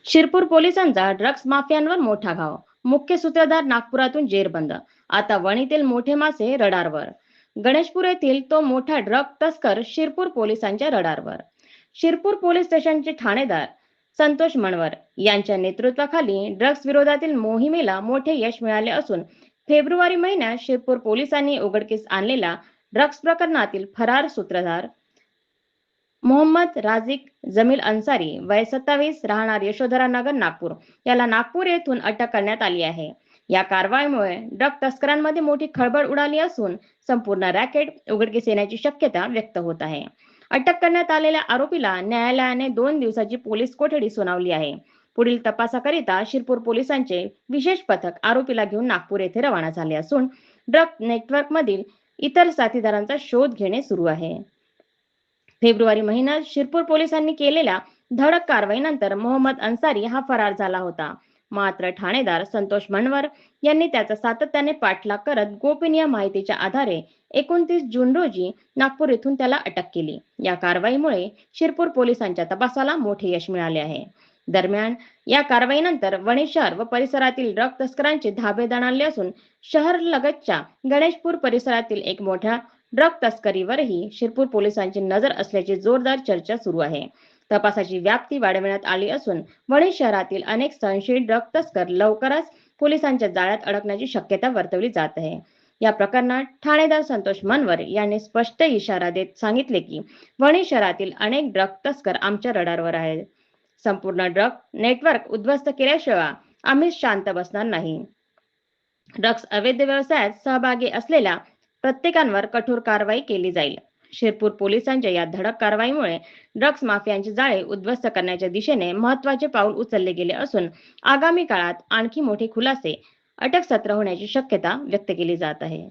शिरपूर पोलिसांचा ड्रग्ज माफियांवर मोठा घाव. मुख्य सूत्रधार नागपुरातून जेरबंद. आता वणीतील मोठे मासे रडारवर. गणेशपूर येथील तो मोठा ड्रग तस्कर शिरपूर पोलिसांच्या रडारवर. शिरपूर पोलीस स्टेशनचे ठाणेदार संतोष मणवर यांच्या नेतृत्वाखाली ड्रग्ज विरोधातील मोहिमेला मोठे यश मिळाले असून फेब्रुवारी महिन्यात शिरपूर पोलिसांनी उघडकीस आणलेला ड्रग्ज प्रकरणातील फरार सूत्रधार मोहम्मद राझिक जमील अन्सारी वय 27 राहणार यशोधरा नगर नागपूर याला नागपूर येथून अटक करण्यात आली आहे. या कारवाईमुळे ड्रग तस्करांमध्ये मोठी खळबळ उडाली असून संपूर्ण रॅकेट उघडकीस येण्याची शक्यता व्यक्त होत आहे. अटक करण्यात आलेल्या आरोपीला न्यायालयाने 2 दिवसाची पोलीस कोठडी सुनावली आहे. पुढील तपासाकरिता शिरपूर पोलिसांचे विशेष पथक आरोपीला घेऊन नागपूर येथे रवाना झाले असून ड्रग नेटवर्कमधील इतर साथीदारांचा शोध घेणे सुरू आहे. फेब्रुवारी महिन्यात शिरपूर पोलिसांनी केलेल्या धडक कारवाईनंतर मोहम्मद अन्सारी हा फरार झाला होता. मात्र ठाणेदार संतोष मणवर यांनी त्याचा सातत्याने पाठलाग करत गोपनीय माहितीच्या आधारे 29 जून रोजी नागपूर येथून त्याला अटक केली. या कारवाईमुळे शिरपूर पोलिसांच्या तपासाला मोठे यश मिळाले आहे. दरम्यान या कारवाईनंतर वणी शहर व परिसरातील ड्रग तस्करांचे धाबे दणाणले असून शहरलगतच्या गणेशपूर परिसरातील एक मोठ्या ड्रग तस्करीवरही शिरपूर पोलिसांची नजर असल्याची जोरदार चर्चा सुरू आहे. तपासाची व्याप्ती वाढवण्यात आली असून वणी शहरातील अनेक संशयित ड्रग तस्कर लवकरच पोलिसांच्या जाळ्यात अडकण्याची शक्यता वर्तवली जात आहे. या प्रकरणात ठाणेदार संतोष मनवर यांनी स्पष्ट इशारा देत सांगितले की वणी शहरातील अनेक ड्रग तस्कर आमच्या रडारवर आहेत. संपूर्ण ड्रग नेटवर्क उद्ध्वस्त केल्याशिवाय आम्ही शांत बसणार नाही. ड्रग्ज अवैध व्यवसायात सहभागी असलेल्या प्रत्येकांवर कठोर कारवाई केली जाईल. शिरपूर पोलिसांच्या या धडक कारवाईमुळे ड्रग्ज माफियांचे जाळे उद्ध्वस्त करण्याच्या दिशेने महत्त्वाचे पाऊल उचलले गेले असून आगामी काळात आणखी मोठे खुलासे अटक सत्र होण्याची शक्यता व्यक्त केली जात आहे.